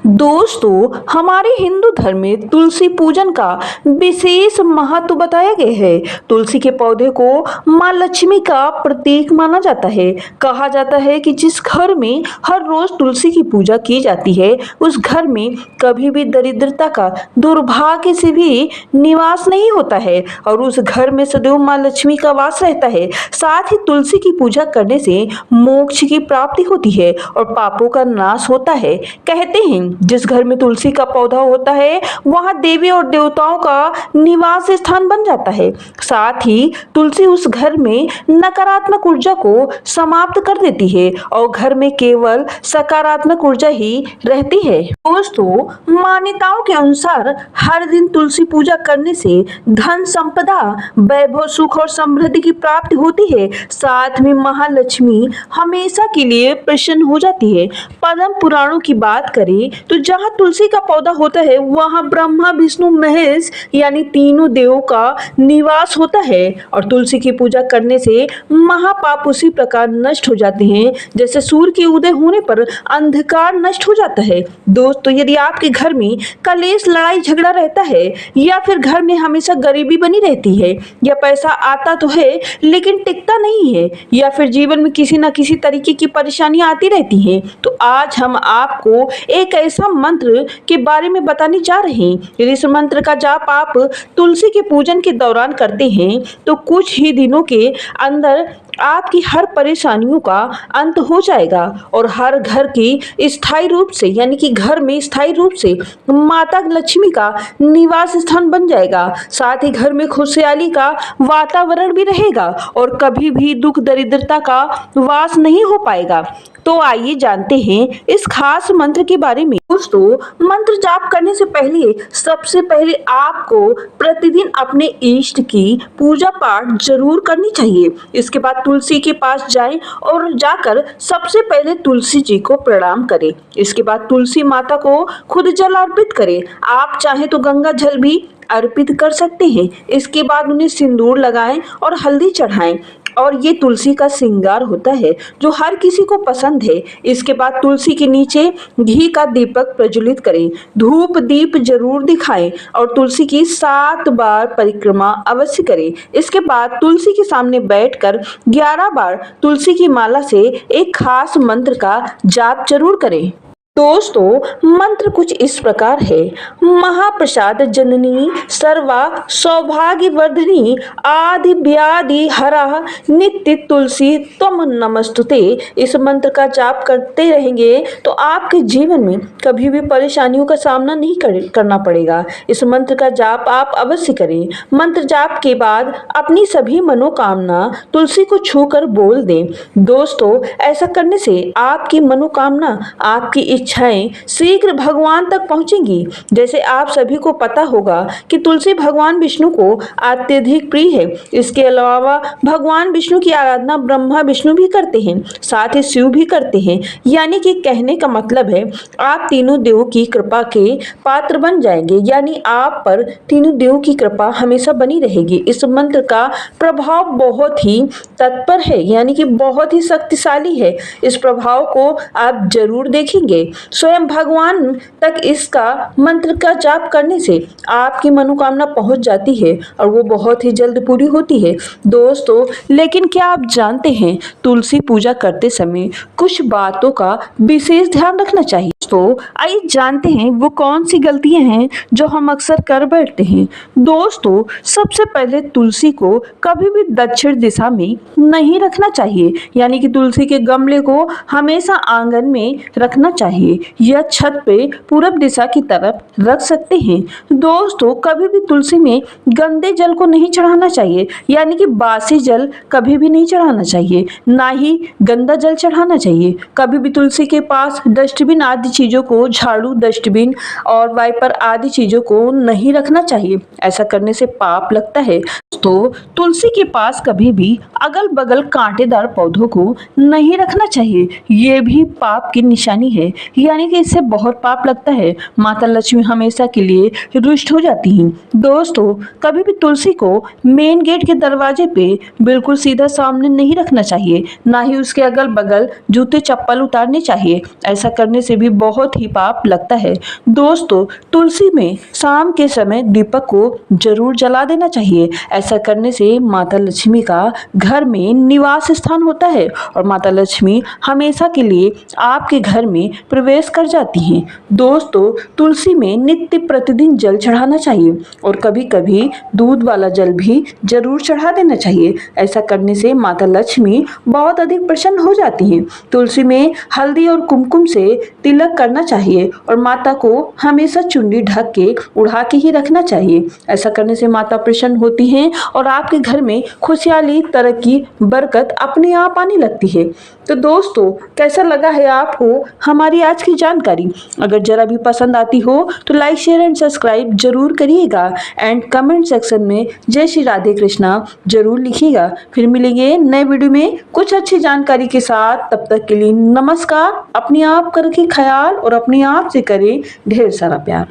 दोस्तों, हमारे हिंदू धर्म में तुलसी पूजन का विशेष महत्व बताया गया है। तुलसी के पौधे को माँ लक्ष्मी का प्रतीक माना जाता है। कहा जाता है कि जिस घर में हर रोज तुलसी की पूजा की जाती है, उस घर में कभी भी दरिद्रता का, दुर्भाग्य से भी निवास नहीं होता है और उस घर में सदैव माँ लक्ष्मी का वास रहता है। साथ ही तुलसी की पूजा करने से मोक्ष की प्राप्ति होती है और पापों का नाश होता है। कहते हैं जिस घर में तुलसी का पौधा होता है, वहां देवी और देवताओं का निवास स्थान बन जाता है। साथ ही तुलसी उस घर में नकारात्मक ऊर्जा को समाप्त कर देती है और घर में केवल सकारात्मक ऊर्जा ही रहती है। दोस्तों, मान्यताओं के अनुसार हर दिन तुलसी पूजा करने से धन संपदा, वैभव, सुख और समृद्धि की प्राप्ति होती है। साथ में महालक्ष्मी हमेशा के लिए प्रसन्न हो जाती है। पद्म पुराणों की बात करें तो जहाँ तुलसी का पौधा होता है, वहाँ ब्रह्मा, विष्णु, महेश यानी तीनों देवों का निवास होता है और तुलसी की पूजा करने से महापाप उसी प्रकार नष्ट हो जाते हैं जैसे सूर्य के उदय होने पर अंधकार नष्ट हो जाता है। दोस्तों, यदि आपके घर में कलेश, लड़ाई झगड़ा रहता है या फिर घर में हमेशा गरीबी बनी रहती है या पैसा आता तो है लेकिन टिकता नहीं है या फिर जीवन में किसी न किसी तरीके की परेशानियां आती रहती हैं, तो आज हम आपको एक ऐसा मंत्र के बारे में बताने जा रहे हैं। यदि इस मंत्र का जाप आप तुलसी के पूजन के दौरान करते हैं तो कुछ ही दिनों के अंदर आपकी हर परेशानियों का अंत हो जाएगा और हर घर की स्थायी रूप से, यानी कि घर में स्थायी रूप से माता लक्ष्मी का निवास स्थान बन जाएगा। साथ ही घर में खुशहाली का वातावरण भी रहेगा और कभी भी दुख, दरिद्रता का वास नहीं हो पाएगा। तो आइए जानते हैं इस खास मंत्र के बारे में। दोस्तों, मंत्र जाप करने से पहले सबसे पहले आपको प्रतिदिन अपने इष्ट की पूजा पाठ जरूर करनी चाहिए। इसके बाद तुलसी के पास जाएं और जाकर सबसे पहले तुलसी जी को प्रणाम करें। इसके बाद तुलसी माता को खुद जल अर्पित करें। आप चाहें तो गंगा जल भी अर्पित कर सकते हैं। इसके बाद उन्हें सिंदूर लगाएं और हल्दी चढ़ाएं और ये तुलसी का श्रृंगार होता है जो हर किसी को पसंद है। इसके बाद तुलसी के नीचे घी का दीपक प्रज्वलित करें, धूप दीप जरूर दिखाएं और तुलसी की 7 बार परिक्रमा अवश्य करें। इसके बाद तुलसी के सामने बैठकर 11 बार तुलसी की माला से एक खास मंत्र का जाप जरूर करें। दोस्तों, मंत्र कुछ इस प्रकार है। महाप्रसाद जननी सर्वा सौभाग्य वर्धनी आदि व्याधि हरा नित्य तुलसी त्वम नमस्तुते। इस मंत्र का जाप करते रहेंगे तो आपके जीवन में कभी भी परेशानियों का सामना नहीं करना पड़ेगा। इस मंत्र का जाप आप अवश्य करें। मंत्र जाप के बाद अपनी सभी मनोकामना तुलसी को छूकर बोल दें। दोस्तों, ऐसा करने से आपकी मनोकामना, आपकी इच्छाएं शीघ्र भगवान तक पहुंचेंगी। जैसे आप सभी को पता होगा कि तुलसी भगवान विष्णु को अत्यधिक प्रिय है। इसके अलावा भगवान विष्णु की आराधना ब्रह्मा, विष्णु भी करते हैं, साथ ही शिव भी करते हैं। यानी कि कहने का मतलब है आप तीनों देवों की कृपा के पात्र बन जाएंगे, यानी आप पर तीनों देवों की कृपा हमेशा बनी रहेगी। इस मंत्र का प्रभाव बहुत ही तत्पर है, यानी कि बहुत ही शक्तिशाली है। इस प्रभाव को आप जरूर देखेंगे। स्वयं भगवान तक इसका मंत्र का जाप करने से आपकी मनोकामना पहुंच जाती है और वो बहुत ही जल्द पूरी होती है। दोस्तों, लेकिन क्या आप जानते हैं तुलसी पूजा करते समय कुछ बातों का विशेष ध्यान रखना चाहिए। तो आइए जानते हैं वो कौन सी गलतियां हैं जो हम अक्सर कर बैठते हैं। दोस्तों, सबसे पहले तुलसी को कभी भी दक्षिण दिशा में नहीं रखना चाहिए, यानी कि तुलसी के गमले को हमेशा आंगन में रखना चाहिए या छत पे पूरब दिशा की तरफ रख सकते हैं। दोस्तों, कभी भी तुलसी में गंदे जल को नहीं चढ़ाना चाहिए, यानी कि बासी जल कभी भी नहीं चढ़ाना चाहिए, ना ही गंदा जल चढ़ाना चाहिए। कभी भी तुलसी के पास डस्टबिन आदि चीजों को, झाड़ू, डस्टबिन और वाइपर आदि चीजों को नहीं रखना चाहिए। ऐसा करने से पाप लगता है। तो तुलसी के पास कभी भी अगल बगल कांटेदार पौधों को नहीं रखना चाहिए। ये भी पाप की निशानी है, यानी कि इससे बहुत पाप लगता है। माता लक्ष्मी हमेशा के लिए रुष्ट हो जाती हैं। दोस्तों, कभी भी तुलसी को मेन गेट के दरवाजे पे बिल्कुल सीधा सामने नहीं रखना चाहिए, ना ही उसके अगल बगल जूते चप्पल उतारने चाहिए। ऐसा करने से भी बहुत ही पाप लगता है। दोस्तों, तुलसी में शाम के समय दीपक को जरूर जला देना चाहिए। ऐसा करने से माता लक्ष्मी का घर में निवास स्थान होता है और माता लक्ष्मी हमेशा के लिए आपके घर में प्रवेश कर जाती हैं। दोस्तों, तुलसी में नित्य प्रतिदिन जल चढ़ाना चाहिए और कभी कभी दूध वाला जल भी जरूर चढ़ा देना चाहिए। ऐसा करने से माता लक्ष्मी बहुत अधिक प्रसन्न हो जाती हैं। तुलसी में हल्दी और कुमकुम से तिलक करना चाहिए और माता को हमेशा चुन्नी ढक के उड़ा के ही रखना चाहिए। ऐसा करने से माता प्रसन्न होती हैं और आपके घर में खुशहाली, तरक्की, बरकत अपने आप आने लगती है। तो दोस्तों, कैसा लगा है आपको हमारी आज की जानकारी? अगर जरा भी पसंद आती हो तो लाइक, शेयर एंड सब्सक्राइब जरूर करिएगा एंड कमेंट सेक्शन में जय श्री राधे कृष्णा जरूर लिखिएगा। फिर मिलेंगे नए वीडियो में कुछ अच्छी जानकारी के साथ। तब तक के लिए नमस्कार। अपने आप का रखिए ख्याल और अपने आप से करें ढेर सारा प्यार।